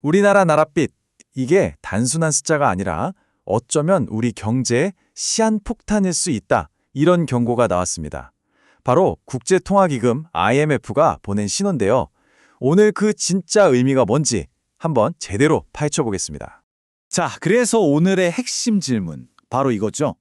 우리나라 나랏빛, 이게 단순한 숫자가 아니라 어쩌면 우리 경제의 시한폭탄일 수 있다. 이런 경고가 나왔습니다. 바로 국제통화기금 IMF가 보낸 신호인데요. 오늘 그 진짜 의미가 뭔지 한번 제대로 파헤쳐 보겠습니다. 자, 그래서 오늘의 핵심 질문, 바로 이거죠.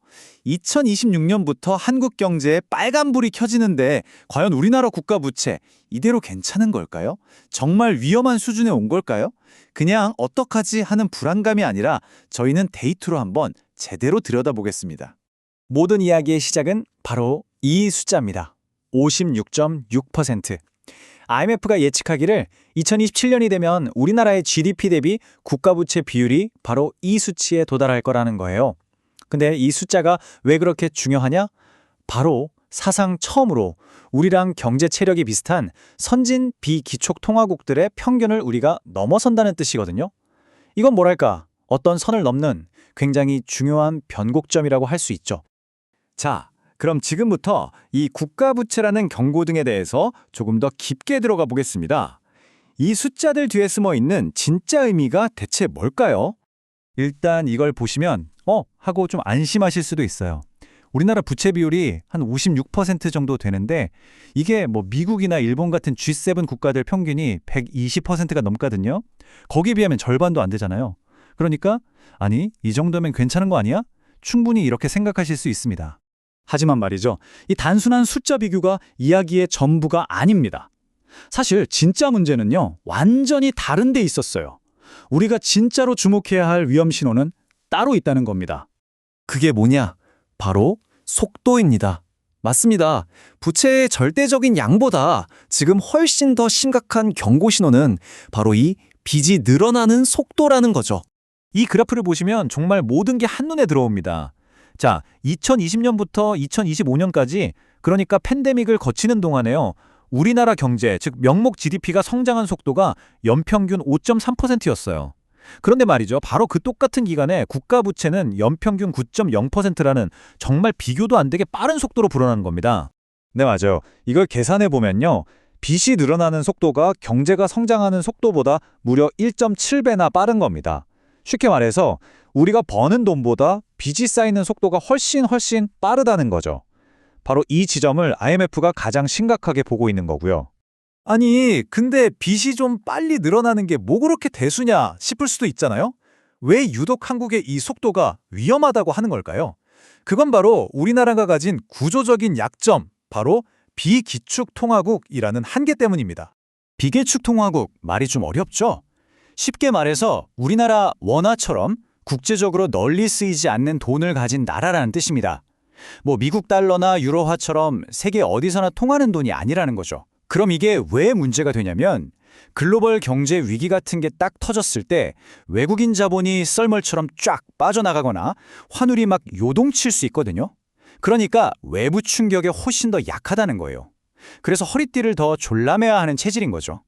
2026년부터 한국 경제에 빨간불이 켜지는데 과연 우리나라 국가 부채 이대로 괜찮은 걸까요? 정말 위험한 수준에 온 걸까요? 그냥 어떡하지 하는 불안감이 아니라 저희는 데이터로 한번 제대로 들여다보겠습니다. 모든 이야기의 시작은 바로 이 숫자입니다. 56.6%. IMF가 예측하기를 2027년이 되면 우리나라의 GDP 대비 국가부채 비율이 바로 이 수치에 도달할 거라는 거예요. 근데 이 숫자가 왜 그렇게 중요하냐? 바로 사상 처음으로 우리랑 경제 체력이 비슷한 선진 비기촉통화국들의 평균을 우리가 넘어선다는 뜻이거든요. 이건 뭐랄까, 어떤 선을 넘는 굉장히 중요한 변곡점이라고 할 수 있죠. 자, 그럼 지금부터 이 국가부채라는 경고 등에 대해서 조금 더 깊게 들어가 보겠습니다. 이 숫자들 뒤에 숨어 있는 진짜 의미가 대체 뭘까요? 일단 이걸 보시면 하고 좀 안심하실 수도 있어요. 우리나라 부채 비율이 한 56% 정도 되는데 이게 미국이나 일본 같은 G7 국가들 평균이 120%가 넘거든요. 거기에 비하면 절반도 안 되잖아요. 그러니까 아니, 이 정도면 괜찮은 거 아니야? 충분히 이렇게 생각하실 수 있습니다. 하지만 말이죠. 이 단순한 숫자 비교가 이야기의 전부가 아닙니다. 사실 진짜 문제는요, 완전히 다른 데 있었어요. 우리가 진짜로 주목해야 할 위험 신호는 따로 있다는 겁니다. 그게 뭐냐? 바로 속도입니다. 맞습니다. 부채의 절대적인 양보다 지금 훨씬 더 심각한 경고 신호는 바로 이 빚이 늘어나는 속도라는 거죠. 이 그래프를 보시면 정말 모든 게 한눈에 들어옵니다. 자, 2020년부터 2025년까지, 그러니까 팬데믹을 거치는 동안에요, 우리나라 경제, 즉 명목 GDP가 성장한 속도가 연평균 5.3%였어요. 그런데 말이죠, 바로 그 똑같은 기간에 국가 부채는 연평균 9.0%라는 정말 비교도 안 되게 빠른 속도로 불어나는 겁니다. 네, 맞아요. 이걸 계산해 보면요, 빚이 늘어나는 속도가 경제가 성장하는 속도보다 무려 1.7배나 빠른 겁니다. 쉽게 말해서 우리가 버는 돈보다 빚이 쌓이는 속도가 훨씬 빠르다는 거죠. 바로 이 지점을 IMF가 가장 심각하게 보고 있는 거고요. 아니, 근데 빚이 좀 빨리 늘어나는 게 뭐 그렇게 대수냐 싶을 수도 있잖아요? 왜 유독 한국의 이 속도가 위험하다고 하는 걸까요? 그건 바로 우리나라가 가진 구조적인 약점, 바로 비기축통화국이라는 한계 때문입니다. 비기축통화국, 말이 좀 어렵죠? 쉽게 말해서 우리나라 원화처럼 국제적으로 널리 쓰이지 않는 돈을 가진 나라라는 뜻입니다. 미국 달러나 유로화처럼 세계 어디서나 통하는 돈이 아니라는 거죠. 그럼 이게 왜 문제가 되냐면 글로벌 경제 위기 같은 게 딱 터졌을 때 외국인 자본이 썰물처럼 쫙 빠져나가거나 환율이 막 요동칠 수 있거든요. 그러니까 외부 충격에 훨씬 더 약하다는 거예요. 그래서 허리띠를 더 졸라매야 하는 체질인 거죠.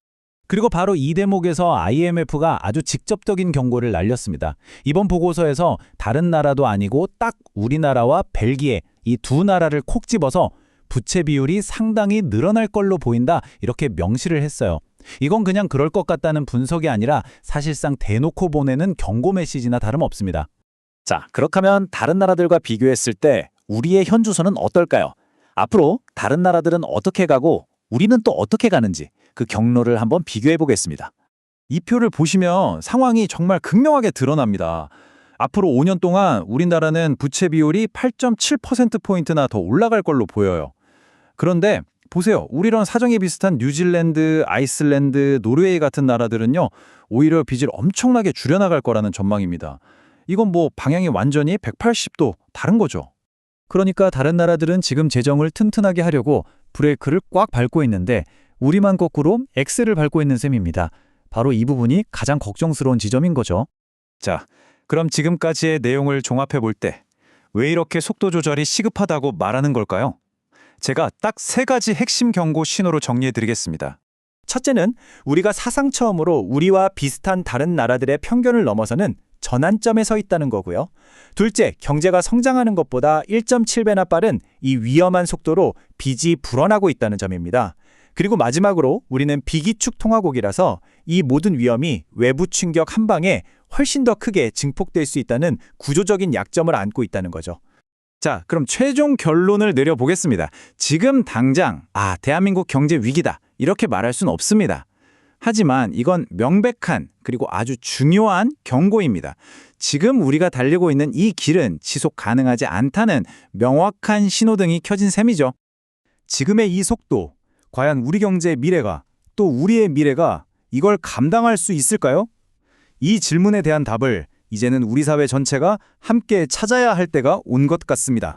그리고 바로 이 대목에서 IMF가 아주 직접적인 경고를 날렸습니다. 이번 보고서에서 다른 나라도 아니고 딱 우리나라와 벨기에, 이 두 나라를 콕 집어서 부채 비율이 상당히 늘어날 걸로 보인다, 이렇게 명시를 했어요. 이건 그냥 그럴 것 같다는 분석이 아니라 사실상 대놓고 보내는 경고 메시지나 다름없습니다. 자, 그렇다면 다른 나라들과 비교했을 때 우리의 현주소는 어떨까요? 앞으로 다른 나라들은 어떻게 가고 우리는 또 어떻게 가는지 그 경로를 한번 비교해 보겠습니다. 이 표를 보시면 상황이 정말 극명하게 드러납니다. 앞으로 5년 동안 우리나라는 부채 비율이 8.7%포인트나 더 올라갈 걸로 보여요. 그런데 보세요. 우리랑 사정이 비슷한 뉴질랜드, 아이슬란드, 노르웨이 같은 나라들은요, 오히려 빚을 엄청나게 줄여나갈 거라는 전망입니다. 이건 방향이 완전히 180도 다른 거죠. 그러니까 다른 나라들은 지금 재정을 튼튼하게 하려고 브레이크를 꽉 밟고 있는데 우리만 거꾸로 엑셀을 밟고 있는 셈입니다. 바로 이 부분이 가장 걱정스러운 지점인 거죠. 자, 그럼 지금까지의 내용을 종합해 볼 때 왜 이렇게 속도 조절이 시급하다고 말하는 걸까요? 제가 딱 3가지 핵심 경고 신호로 정리해 드리겠습니다. 첫째는 우리가 사상 처음으로 우리와 비슷한 다른 나라들의 편견을 넘어서는 전환점에 서 있다는 거고요. 둘째, 경제가 성장하는 것보다 1.7배나 빠른 이 위험한 속도로 빚이 불어나고 있다는 점입니다. 그리고 마지막으로 우리는 비기축 통화국이라서 이 모든 위험이 외부 충격 한 방에 훨씬 더 크게 증폭될 수 있다는 구조적인 약점을 안고 있다는 거죠. 자, 그럼 최종 결론을 내려보겠습니다. 지금 당장 대한민국 경제 위기다 이렇게 말할 수는 없습니다. 하지만 이건 명백한 그리고 아주 중요한 경고입니다. 지금 우리가 달리고 있는 이 길은 지속 가능하지 않다는 명확한 신호등이 켜진 셈이죠. 지금의 이 속도, 과연 우리 경제의 미래가 또 우리의 미래가 이걸 감당할 수 있을까요? 이 질문에 대한 답을 이제는 우리 사회 전체가 함께 찾아야 할 때가 온 것 같습니다.